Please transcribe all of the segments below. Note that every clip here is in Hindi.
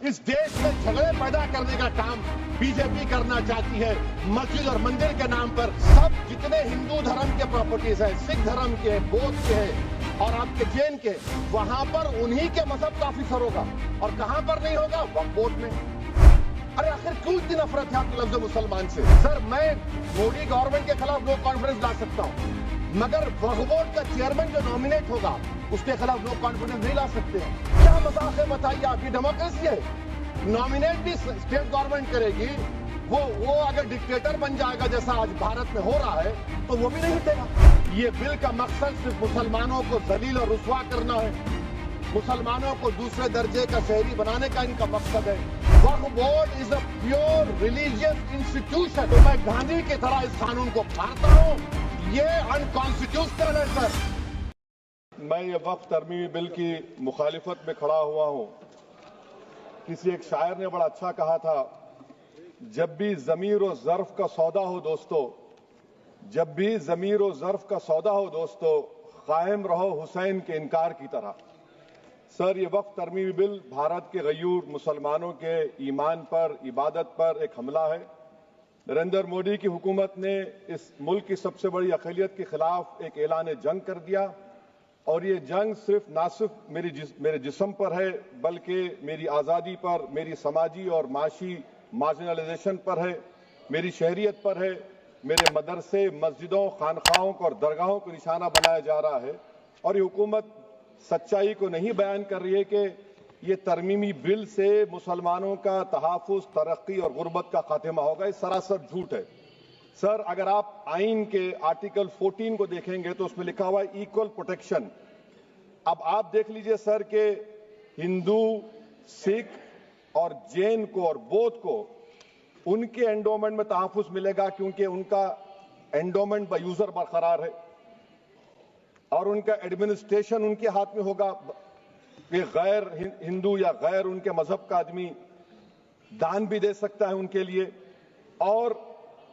इस देश में झगड़े पैदा करने का काम बीजेपी करना चाहती है। मस्जिद और मंदिर के नाम पर सब जितने हिंदू धर्म के प्रॉपर्टीज हैं, सिख धर्म के, बौद्ध के और आपके जैन के, वहां पर उन्हीं के मजहब का ऑफिसर होगा। और कहां पर नहीं होगा? वक्फ बोर्ड में। अरे आखिर क्यों इतनी नफरत है आपके लफ्ज मुसलमान से? सर, मैं मोदी गवर्नमेंट के खिलाफ नो कॉन्फिडेंस ला सकता हूं, मगर वक्फ बोर्ड का चेयरमैन जो नॉमिनेट होगा उसके खिलाफ नो कॉन्फिडेंस नहीं ला सकते हैं। क्या मजाक है बताइए आप? ये डेमोक्रेसी है। नॉमिनेट भी स्टेट गवर्नमेंट करेगी। वो अगर डिक्टेटर बन जाएगा जैसा आज भारत में हो रहा है तो वो भी नहीं हटेगा। ये बिल का मकसद सिर्फ मुसलमानों को जलील और रुस्वा करना है, मुसलमानों को दूसरे दर्जे का शहरी बनाने का इनका मकसद है। Waqf board is a pure religious institution. तो मैं गांधी की तरह इस कानून को फाड़ता हूं। ये अनकॉन्स्टिट्यूशनल है सर। मैं ये वक्फ तरमीमी बिल की मुखालिफत में खड़ा हुआ हूं। किसी एक शायर ने बड़ा अच्छा कहा था, जब भी ज़मीर और ज़र्फ का सौदा हो दोस्तों, जब भी ज़मीर और ज़र्फ का सौदा हो दोस्तों, कायम रहो हुसैन के इनकार की तरह। सर, ये वक्फ तरमीमी बिल भारत के गयूर मुसलमानों के ईमान पर, इबादत पर एक हमला है। नरेंद्र मोदी की हुकूमत ने इस मुल्क की सबसे बड़ी अक़लियत के खिलाफ एक ऐलान जंग कर दिया, और ये जंग ना सिर्फ मेरे जिस्म पर है, बल्कि मेरी आज़ादी पर, मेरी समाजी और माशी मार्जिनलाइजेशन पर है, मेरी शहरियत पर है, मेरे मदरसे, मस्जिदों, खानखाहों को और दरगाहों को निशाना बनाया जा रहा है। और ये हुकूमत सच्चाई को नहीं बयान कर रही है कि ये तरमीमी बिल से मुसलमानों का तहफ़्फ़ुज़, तरक्की और गुर्बत का खात्मा होगा। ये सरासर झूठ है। सर, अगर आप आइन के आर्टिकल 14 को देखेंगे तो उसमें लिखा हुआ है इक्वल प्रोटेक्शन। अब आप देख लीजिए सर कि हिंदू, सिख और जैन को और बौद्ध को उनके एंडोमेंट में तहफ़्फ़ुज़ मिलेगा, क्योंकि उनका एंडोमेंट बाय यूजर बरकरार है और उनका एडमिनिस्ट्रेशन उनके हाथ में होगा कि गैर हिंदू या गैर उनके मजहब का आदमी दान भी दे सकता है उनके लिए। और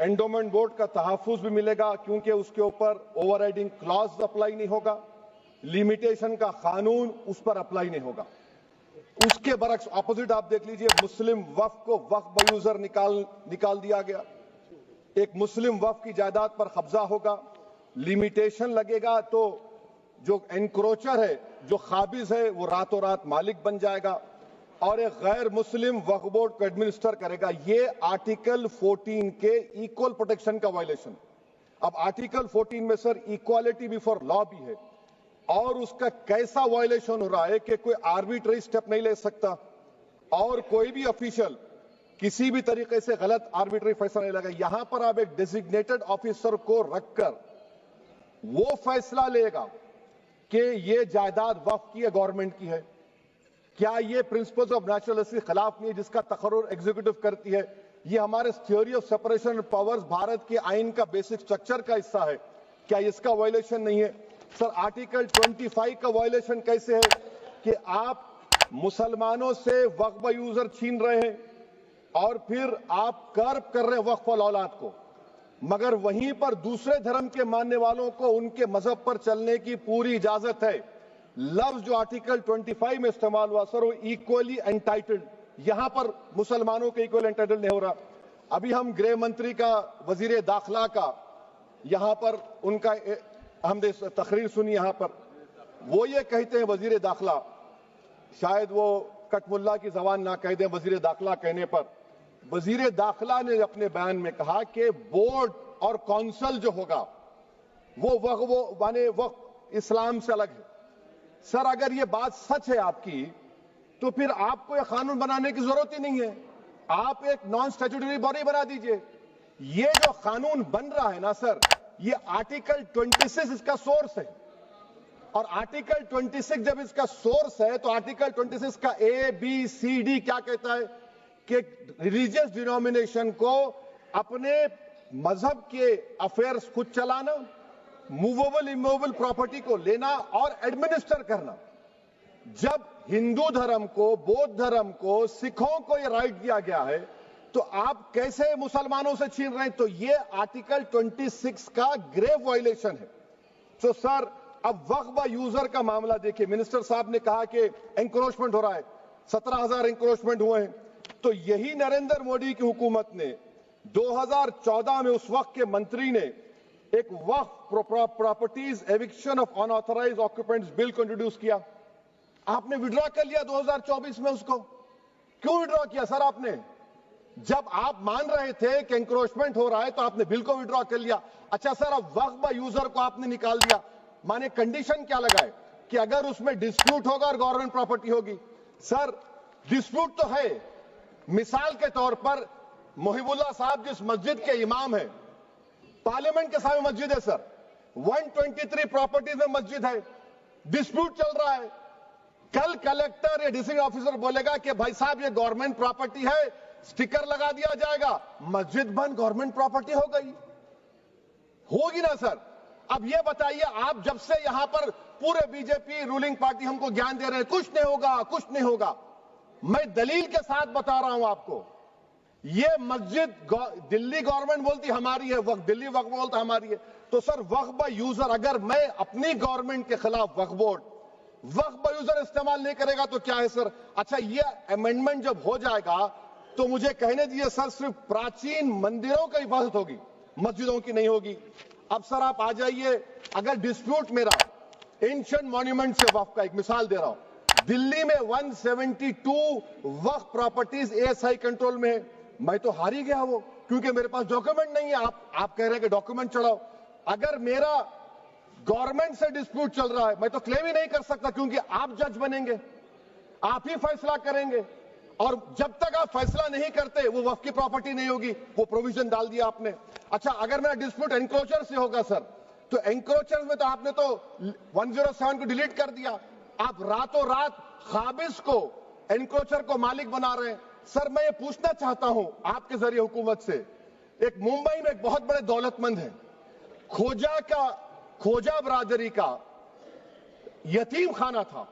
एंडोमेंट बोर्ड का तहफ़्फ़ुज़ भी मिलेगा, क्योंकि उसके ऊपर ओवरराइडिंग क्लॉज अप्लाई नहीं होगा, लिमिटेशन का कानून उस पर अप्लाई नहीं होगा। उसके बरक्स ऑपोजिट आप देख लीजिए, मुस्लिम वक्फ को वक्फ बाय यूजर निकाल दिया गया। एक मुस्लिम वक्फ की जायदाद पर कब्जा होगा, लिमिटेशन लगेगा तो जो एनक्रोचर है, जो खाबिज है, वो रातों रात मालिक बन जाएगा और एक गैर मुस्लिम वक्फ बोर्ड को एडमिनिस्टर करेगा। ये आर्टिकल 14 के इक्वल प्रोटेक्शन का वायलेशन। अब आर्टिकल 14 में सर इक्वालिटी बिफोर लॉ भी है, और उसका कैसा वायलेशन हो रहा है कि कोई आर्बिट्ररी स्टेप नहीं ले सकता और कोई भी ऑफिशियल किसी भी तरीके से गलत आर्बिट्ररी फैसला नहीं लगा। यहां पर आप एक डेजिग्नेटेड ऑफिसर को रखकर वो फैसला लेगा कि ये जायदाद वक्फ की है, गवर्नमेंट की है। क्या ये प्रिंसिपल्स ऑफ नेचुरलिटी के खिलाफ नहीं है जिसका तकर्रुर एग्जीक्यूटिव करती है? ये हमारे theory of separation of powers, Bharat के आइन का बेसिक स्ट्रक्चर का हिस्सा है। क्या इसका वायलेशन नहीं है? सर, आर्टिकल 25 का वायलेशन कैसे है कि आप मुसलमानों से वक्फ बाय यूजर छीन रहे हैं और फिर आप कर्ब कर रहे हैं वक्फ वाल औलाद को, मगर वहीं पर दूसरे धर्म के मानने वालों को उनके मजहब पर चलने की पूरी इजाजत है। लफ्ज जो आर्टिकल 25 में इस्तेमाल हुआ सर, वो इक्वली एंटाइटल्ड, यहां पर मुसलमानों के इक्वल एंटाइटल्ड नहीं हो रहा। अभी हम गृह मंत्री का, वजीर दाखिला का यहां पर उनका हमने तकरीर सुनी, यहां पर वो ये कहते हैं, वजीर दाखिला, शायद वो कटमुल्ला की जबान ना कह दें, वजीर दाखिला कहने पर वजीर दाखिला ने अपने बयान में कहा कि बोर्ड और काउंसिल जो होगा वो माने वक्फ इस्लाम से अलग है। सर, अगर ये बात सच है आपकी, तो फिर आपको यह कानून बनाने की जरूरत ही नहीं है। आप एक नॉन स्टैट्यूटरी बॉडी बना दीजिए। ये जो कानून बन रहा है ना सर, ये आर्टिकल 26 इसका सोर्स है, और आर्टिकल 26 जब इसका सोर्स है तो आर्टिकल 26 का ABCD क्या कहता है कि रिलीजियस डिनोमिनेशन को अपने मजहब के अफेयर्स खुद चलाना, मूवेबल इमूवेबल प्रॉपर्टी को लेना और एडमिनिस्टर करना। जब हिंदू धर्म को, बौद्ध धर्म को, सिखों को यह राइट दिया गया है, तो आप कैसे मुसलमानों से छीन रहे हैं? तो ये आर्टिकल 26 का ग्रेव वायलेशन है। तो सर, अब वक्फ बाय यूजर का मामला देखिए, मिनिस्टर साहब ने कहा कि एंक्रोचमेंट हो रहा है। 17,000 इंक्रोचमेंट हुए हैं। तो यही नरेंद्र मोदी की हुकूमत ने 2014 में उस वक्त के मंत्री ने एक Waqf properties eviction of unauthorised occupants bill को इंट्रोड्यूस किया। आपने विड्रॉ कर लिया 2024 में उसको। क्यों विड्रॉ किया सर आपने? जब आप मान रहे थे कि एंक्रोचमेंट हो रहा है तो आपने बिल को विड्रॉ कर लिया। अच्छा सर, अब वक्फ बाय यूजर को आपने निकाल दिया। माने कंडीशन क्या लगाए कि अगर उसमें डिस्प्यूट होगा और गवर्नमेंट प्रॉपर्टी होगी। सर डिस्प्यूट तो है। मिसाल के तौर पर मोहिबुल्लाह साहब जिस मस्जिद के इमाम है, पार्लियामेंट के सामने मस्जिद है सर, 123 प्रॉपर्टीज में मस्जिद है, डिस्प्यूट चल रहा है। कल कलेक्टर या डिस्ट्रिक्ट ऑफिसर बोलेगा कि भाई साहब ये गवर्नमेंट प्रॉपर्टी है, स्टिकर लगा दिया जाएगा, मस्जिद बंद, गवर्नमेंट प्रॉपर्टी हो गई। होगी ना सर? अब ये बताइए, आप जब से यहां पर पूरे बीजेपी रूलिंग पार्टी हमको ज्ञान दे रहे हैं कुछ नहीं होगा, कुछ नहीं होगा। मैं दलील के साथ बता रहा हूं आपको, ये मस्जिद दिल्ली गवर्नमेंट बोलती हमारी है, वक्फ दिल्ली वक्फ बोलता हमारी है। तो सर वक्फ बाय यूजर, अगर मैं अपनी गवर्नमेंट के खिलाफ वक्फ बोर्ड वक्फ बाय यूजर इस्तेमाल नहीं करेगा तो क्या है सर? अच्छा, ये अमेंडमेंट जब हो जाएगा तो मुझे कहने दीजिए सर, सिर्फ प्राचीन मंदिरों की हिफाजत होगी, मस्जिदों की नहीं होगी। अब सर आप आ जाइए, अगर डिस्प्यूट मेरा एंशिएंट मॉन्यूमेंट से वक्फ का, एक मिसाल दे रहा हूं, दिल्ली में 172 वक्फ प्रॉपर्टीज एएसआई कंट्रोल में है। मैं तो हार ही गया वो, क्योंकि मेरे पास डॉक्यूमेंट नहीं है। आप कह रहे हैं कि डॉक्यूमेंट चढ़ाओ। अगर मेरा गवर्नमेंट से डिस्प्यूट चल रहा है, मैं तो क्लेम ही नहीं कर सकता, क्योंकि आप जज बनेंगे, आप ही फैसला करेंगे, और जब तक आप फैसला नहीं करते वो वक्फ की प्रॉपर्टी नहीं होगी। वो प्रोविजन डाल दिया आपने। अच्छा, अगर मेरा डिस्प्यूट एंक्रोचर से होगा सर, तो एंक्रोचर में तो आपने तो 107 को डिलीट कर दिया। आप रातों रात खाबिज को, एंक्रोचर को मालिक बना रहे हैं। सर मैं ये पूछना चाहता हूं आपके जरिए हुकूमत से, एक मुंबई में एक बहुत बड़े दौलतमंद है, खोजा बरादरी का यतीम खाना था,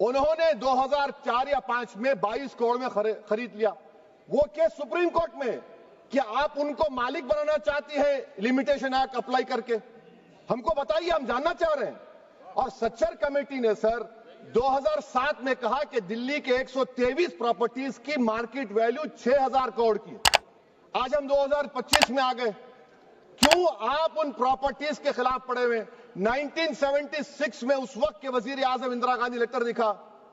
उन्होंने 2004 या 5 में 22 करोड़ में खरीद लिया। वो केस सुप्रीम कोर्ट में कि आप उनको मालिक बनाना चाहती है लिमिटेशन एक्ट अप्लाई करके, हमको बताइए, हम जानना चाह रहे हैं। और सच्चर कमेटी ने सर 2007 में कहा कि दिल्ली के 123 प्रॉपर्टीज की मार्केट वैल्यू 6,000 करोड़ की। आज हम 2025 में आ गए, क्यों आप उन प्रॉपर्टीज के खिलाफ पड़े हुए? 1976 में उस वक्त के वजीर आजम इंदिरा गांधी लेटर लिखा,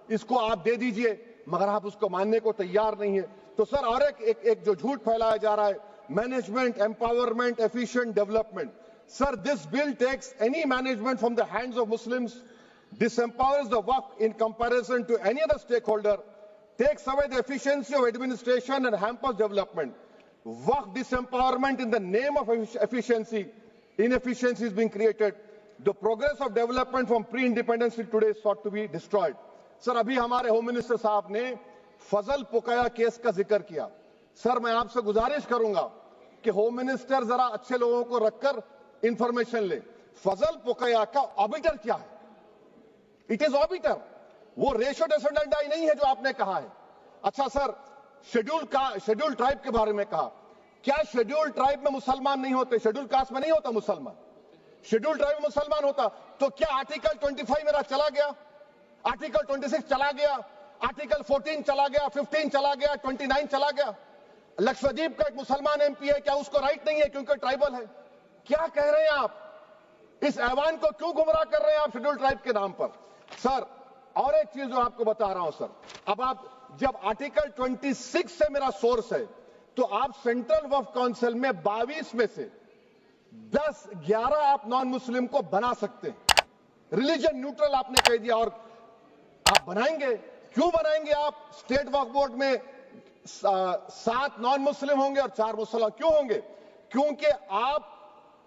इसको आप दे दीजिए, मगर आप उसको मानने को तैयार नहीं है। तो सर और एक जो झूठ फैलाया जा रहा है, management empowerment efficient development. Sir this bill takes any management from the hands of Muslims, disempowers the waqf in comparison to any other stakeholder, takes away the efficiency of administration and hampers development. Waqf disempowerment in the name of efficiency, inefficiency is being created. The progress of development from pre-independence till today is sought to be destroyed. Sir अभी हमारे होम मिनिस्टर साहब ने फजल पुकाया केस का जिक्र किया। सर मैं आपसे गुजारिश करूंगा कि होम मिनिस्टर जरा अच्छे लोगों को रखकर इंफॉर्मेशन ले। फजल पुकाया का ऑबिटर क्या है? इट इज ऑबिटर, वो रेशियो डिसेंडेंटाई नहीं है जो आपने कहा है। अच्छा सर, शेड्यूल ट्राइब के बारे में कहा, क्या शेड्यूल ट्राइब में मुसलमान नहीं होते? शेड्यूल कास्ट में नहीं होता मुसलमान, शेड्यूल ट्राइब में मुसलमान होता। तो क्या आर्टिकल 25 मेरा चला गया, आर्टिकल 26 चला गया, आर्टिकल 14 चला गया, 15 चला गया, 29 चला गया? लक्षद्वीप का एक मुसलमान एमपी है, क्या उसको राइट नहीं है क्योंकि ट्राइबल है? क्या कह रहे हैं आप? इस ऐवान को क्यों गुमराह कर रहे हैं आप शेड्यूल ट्राइब के नाम पर? सर और एक चीज जो आपको बता रहा हूं सर, अब आप जब आर्टिकल 26 से मेरा सोर्स है, तो आप सेंट्रल वक्फ काउंसिल में 22 में से 11 आप नॉन मुस्लिम को बना सकते हैं। रिलीजन न्यूट्रल आपने कह दिया, और आप बनाएंगे, क्यों बनाएंगे आप? स्टेट वक्फ बोर्ड में 7 नॉन मुस्लिम होंगे और 4 मुसलमान। क्यों होंगे? क्योंकि आप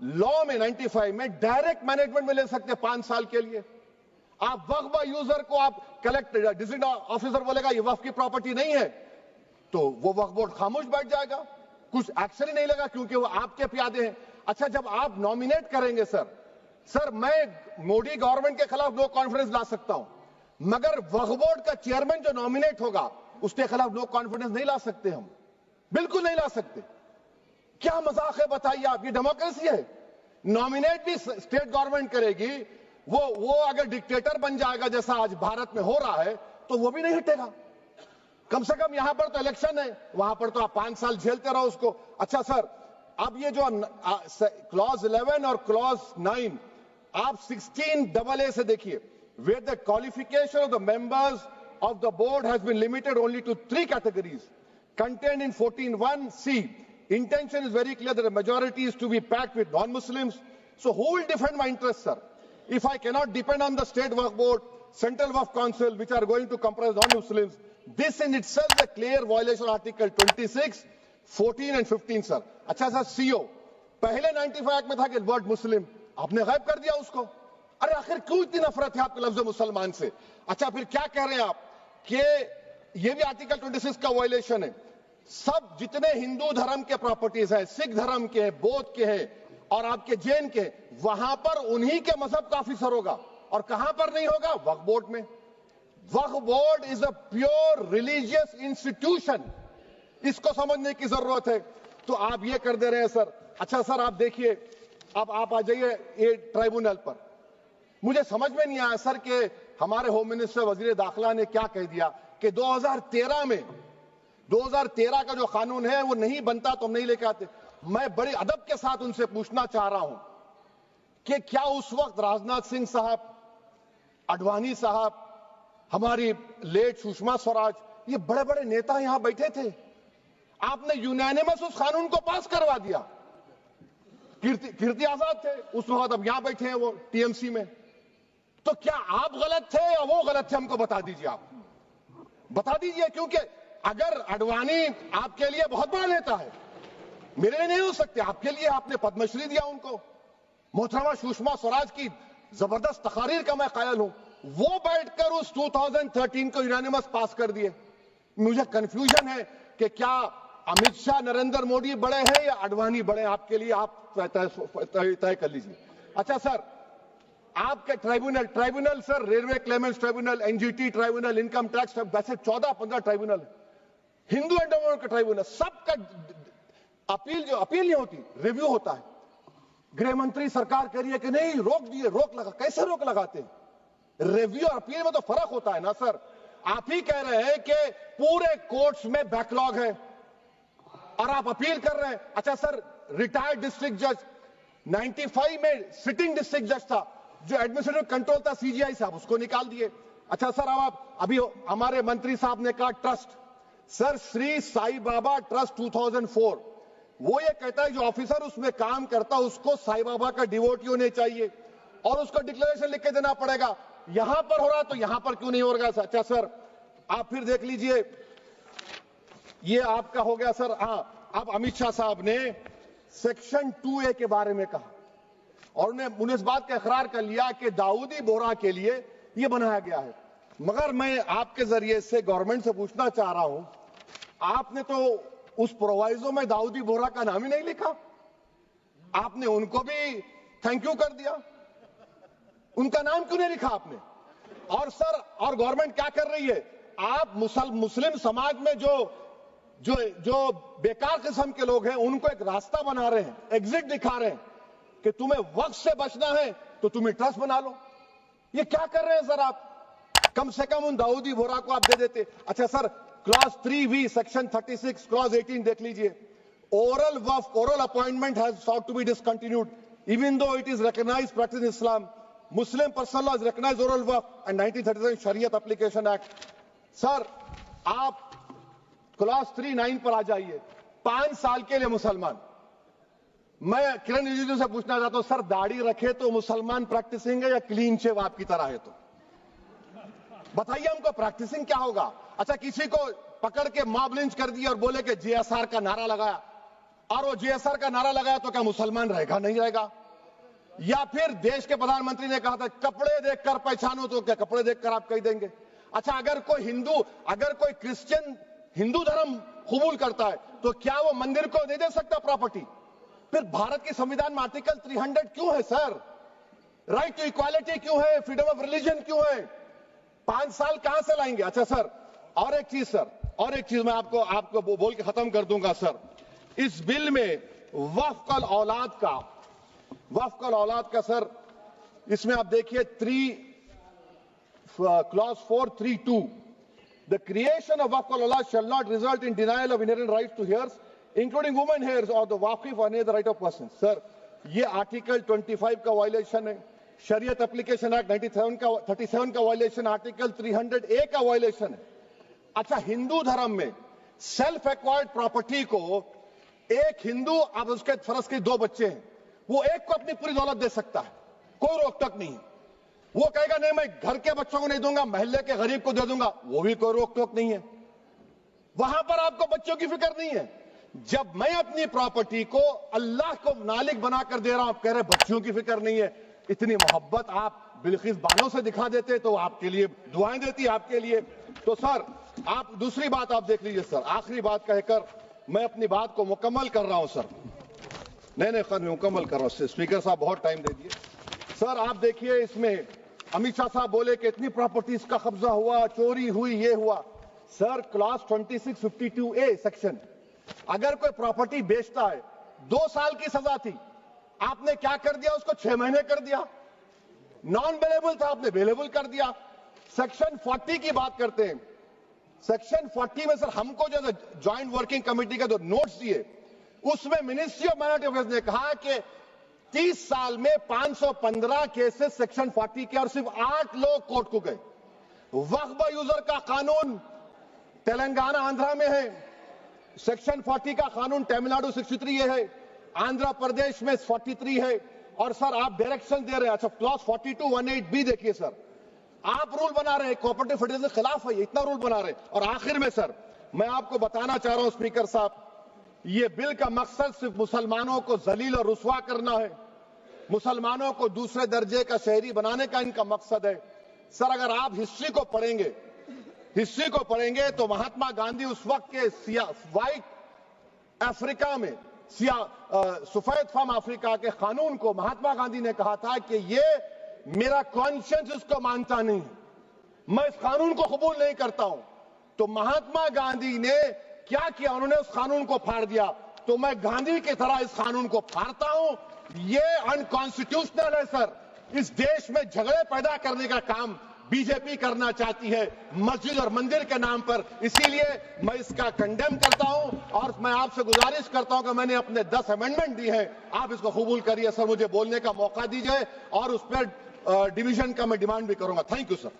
लॉ में 95 में डायरेक्ट मैनेजमेंट में ले सकते हैं 5 साल के लिए। आप वक्फ बाय यूजर को आप कलेक्टर डिस्ट्रिक्ट ऑफिसर बोलेगा ये वक्फ की प्रॉपर्टी नहीं है, तो वो वक्फ बोर्ड खामोश बैठ जाएगा, कुछ एक्शन ही नहीं लगा, क्योंकि वो आपके प्यादे हैं। अच्छा, जब आप नॉमिनेट करेंगे सर मैं मोदी गवर्नमेंट के खिलाफ नो कॉन्फिडेंस ला सकता हूं, मगर वक्फ बोर्ड का चेयरमैन जो नॉमिनेट होगा उसके खिलाफ नो कॉन्फिडेंस नहीं ला सकते, हम बिल्कुल नहीं ला सकते। क्या मजाक है बताइए आप? ये डेमोक्रेसी है। नॉमिनेट भी स्टेट गवर्नमेंट करेगी, वो अगर डिक्टेटर बन जाएगा जैसा आज भारत में हो रहा है, तो वो भी नहीं हटेगा। कम से कम यहां पर तो इलेक्शन है, वहां पर तो आप 5 साल झेलते रहो उसको। अच्छा सर, अब ये जो क्लॉज 11 और क्लॉज 9 आप 16AA से देखिए, where the qualification of the members of the board has been limited only to 3 categories contained in 14(1)(c). Intention is very clear that the majority is to be packed with non-Muslims. So who will defend my interests, sir? If I cannot depend on the State Waqf Board, Central Waqf Council, which are going to comprise non-Muslims, this in itself is a clear violation of Article 26, 14 and 15, sir. अच्छा सर, CO पहले 95 एक्ट में था कि वर्ड मुस्लिम, आपने गायब कर दिया उसको। अरे आखिर क्यों इतनी नफरत है आपके लफ्ज मुसलमान से? अच्छा फिर क्या कह रहे हैं आप कि ये भी आर्टिकल 26 का वायलेशन है। सब जितने हिंदू धर्म के प्रॉपर्टीज हैं, सिख धर्म के, बौद्ध के हैं और आपके जैन के, वहां पर उन्हीं के मजहब का ऑफिसर होगा। और कहां पर नहीं होगा? वक्फ बोर्ड में। Waqf board is a pure religious institution, इसको समझने की जरूरत है। तो आप ये कर दे रहे हैं सर। अच्छा सर, आप देखिए, अब आप आ जाइए ये ट्राइब्यूनल पर। मुझे समझ में नहीं आया सर कि हमारे होम मिनिस्टर वजीर दाखिला ने क्या कह दिया कि 2013 का जो कानून है वो नहीं बनता तो हम नहीं लेके आते। मैं बड़े अदब के साथ उनसे पूछना चाह रहा हूं कि क्या उस वक्त राजनाथ सिंह साहब, आडवाणी साहब, हमारी लेट सुषमा स्वराज, ये बड़े बड़े नेता यहां बैठे थे? आपने यूनानिमस उस कानून को पास करवा दिया। कीर्ति आजाद थे उस वक्त, अब यहां बैठे हैं वो टीएमसी में। तो क्या आप गलत थे या वो गलत थे? हमको बता दीजिए, आप बता दीजिए। क्योंकि अगर आडवाणी आपके लिए बहुत बड़ा नेता है, मेरे लिए नहीं हो सकते, आपके लिए आपने पद्मश्री दिया उनको। मोहतरमा सुषमा स्वराज की जबरदस्त तकारीर का मैं कायल हूं, वो बैठकर उस 2013 को यूनानिमस पास कर दिए। मुझे कंफ्यूजन है कि क्या अमित शाह, नरेंद्र मोदी बड़े हैं या आडवाणी बड़े हैं? आपके लिए आप तय कर लीजिए। अच्छा सर, आपके tribunal sir, railway Clements tribunal, NGT tribunal, income tax, वैसे 14-15 ट्राइब्यूनल है। हिंदू एंडोमेंट का ट्राइब्यूनल, सबका अपील नहीं होती, रिव्यू होता है। गृह मंत्री सरकार कह रही है कि नहीं, रोक दिए, रोक लगा। कैसे रोक लगाते हैं? रिव्यू और अपील में तो फर्क होता है ना सर। आप ही कह रहे हैं कि पूरे कोर्ट्स में बैकलॉग है और आप अपील कर रहे हैं। अच्छा सर, रिटायर्ड डिस्ट्रिक्ट जज 95 में सिटिंग डिस्ट्रिक्ट जज था, जो एडमिनिस्ट्रेटिव कंट्रोल था सीजीआई साहब, उसको निकाल दिए। अच्छा सर, अब आप अभी हमारे मंत्री साहब ने कहा trust, sir Shri Sai Baba trust 2004, वो ये कहता है जो ऑफिसर उसमें काम करता उसको साई बाबा का डिवोटी होने चाहिए और उसको डिक्लेरेशन लिख के देना पड़ेगा। यहां पर हो रहा तो यहां पर क्यों नहीं हो रहा? अच्छा सर, आप फिर देख लीजिए, ये आपका हो गया सर। हां, अब अमित शाह साहब ने सेक्शन 2A के बारे में कहा और उन्हें इस बात का इकरार कर लिया कि दाऊदी बोहरा के लिए यह बनाया गया है। मगर मैं आपके जरिए से गवर्नमेंट से पूछना चाह रहा हूं, आपने तो उस प्रोवाइजो में दाऊदी बोहरा का नाम ही नहीं लिखा। आपने उनको भी थैंक यू कर दिया, उनका नाम क्यों नहीं लिखा आपने? और सर, और गवर्नमेंट क्या कर रही है? आप मुस्लिम समाज में जो बेकार किस्म के लोग हैं उनको एक रास्ता बना रहे हैं, एग्जिट दिखा रहे हैं कि तुम्हें वक्त से बचना है तो तुम्हें ट्रस्ट बना लो। ये क्या कर रहे हैं सर आप? कम से कम उन दाऊदी बोहरा को आप दे देते। अच्छा sir, clause 3V section 36 clause 18 देख लीजिए। Oral appointment has sought to be discontinued even though it is recognized practice in Islam. Muslim personal law is recognized oral waqf and 1937 Shariat Application Act. Sir, आप क्लॉज 3(9) पर आ जाइए। 5 साल के लिए मुसलमान। मैं किरण रिजिजू से पूछना चाहता हूं, सर दाढ़ी रखे तो मुसलमान प्रैक्टिसिंग है या क्लीन शेव आपकी तरह है? तो बताइए हमको, प्रैक्टिसिंग क्या होगा? अच्छा, किसी को पकड़ के मॉब लिंच कर दिया और बोले कि JSR का नारा लगाया, और वो JSR का नारा लगाया तो क्या मुसलमान रहेगा? नहीं रहेगा। या फिर देश के प्रधानमंत्री ने कहा था कपड़े देखकर पहचानो, तो क्या कपड़े देखकर आप कह देंगे? अच्छा, अगर कोई क्रिश्चियन हिंदू धर्म कबूल करता है तो क्या वो मंदिर को नहीं दे सकता प्रॉपर्टी? फिर भारत के संविधान में आर्टिकल 300 क्यों है सर? राइट टू इक्वालिटी क्यों है? फ्रीडम ऑफ रिलीजन क्यों है? 5 साल कहां से लाएंगे? अच्छा सर, और एक चीज सर, और एक चीज मैं आपको बोल के खत्म कर दूंगा सर। इस बिल में वक्फ औलाद का सर, इसमें आप देखिए clause 432, The creation of Waqf al-Allah shall not result in denial of inherent rights to heirs, including women heirs or the Waqif or any other right of person. Sir, ये आर्टिकल 25 का वायलेशन है, शरीयत एप्लीकेशन एक्ट 37 का वायलेशन, आर्टिकल 300A का वायलेशन है। अच्छा, हिंदू धर्म में सेल्फ एक्वायर्ड प्रॉपर्टी को एक हिंदू, अब उसके फर्ज के 2 बच्चे हैं, वो एक को अपनी पूरी दौलत दे सकता है, कोई रोक टोक नहीं। वो कहेगा नहीं मैं घर के बच्चों को नहीं दूंगा, मोहल्ले के गरीब को दे दूंगा, वो भी कोई रोक टोक नहीं है। वहां पर आपको बच्चों की फिक्र नहीं है। जब मैं अपनी प्रॉपर्टी को अल्लाह को मालिक बनाकर दे रहा हूं, आप कह रहे बच्चों की फिक्र नहीं है। इतनी मोहब्बत आप बिल्किस बानो से दिखा देते तो आपके लिए दुआएं देती आपके लिए। तो सर आप दूसरी बात आप देख लीजिए सर, आखिरी बात कहकर मैं अपनी बात को मुकम्मल कर रहा हूं सर। नहीं खैर मैं मुकम्मल कर रहा हूं, स्पीकर साहब बहुत टाइम दे दिए। सर आप देखिए, इसमें अमित शाह साहब बोले कि इतनी प्रॉपर्टीज का कब्जा हुआ, चोरी हुई, ये हुआ। सर क्लास 2652A सेक्शन, अगर कोई प्रॉपर्टी बेचता है 2 साल की सजा थी, आपने क्या कर दिया, उसको 6 महीने कर दिया। नॉन बेलेबल था, आपने बेलेबल कर दिया। सेक्शन 40 की बात करते हैं। सेक्शन 40 में सर हमको जो ज्वाइंट वर्किंग कमेटी का जो नोट्स दिए, उसमें मिनिस्ट्री ऑफ माइनॉरिटी अफेयर्स ने कहा कि 30 साल में 515 केसेस सेक्शन 40 के, और सिर्फ 8 लोग कोर्ट को गए। वक्फ यूजर का कानून तेलंगाना आंध्रा में है, सेक्शन 40 का कानून तमिलनाडु 63 है, आंध्र प्रदेश में 43 है। और सर आप डायरेक्शन दे रहे हैं, अच्छा क्लॉज 4218B देखिए सर, आप रूल बना रहे हैं, कोऑपरेटिव फेडरलिज्म के खिलाफ है, इतना रूल बना रहे हैं। और आखिर में सर मैं आपको बताना चाह रहा हूं स्पीकर साहब, ये बिल का मकसद सिर्फ मुसलमानों को जलील और रुस्वा करना है, मुसलमानों को दूसरे दर्जे का शहरी बनाने का इनका मकसद है। सर अगर आप हिस्ट्री को पढ़ेंगे तो महात्मा गांधी उस वक्त के व्हाइट अफ्रीका में सफेद फार्म अफ्रीका के कानून को महात्मा गांधी ने कहा था कि ये मेरा कॉन्शियंस इसको मानता नहीं, मैं इस कानून को कबूल नहीं करता हूं। तो महात्मा गांधी ने क्या किया, उन्होंने उस कानून को फाड़ दिया। तो मैं गांधी की तरह इस कानून को फाड़ता हूं। ये अनकॉन्स्टिट्यूशनल है सर। इस देश में झगड़े पैदा करने का काम बीजेपी करना चाहती है मस्जिद और मंदिर के नाम पर, इसीलिए मैं इसका कंडेम करता हूं। और मैं आपसे गुजारिश करता हूं कि मैंने अपने 10 अमेंडमेंट दी हैं, आप इसको कबूल करिए सर, मुझे बोलने का मौका दीजिए और उस पर डिवीजन का मैं डिमांड भी करूंगा। Thank you sir.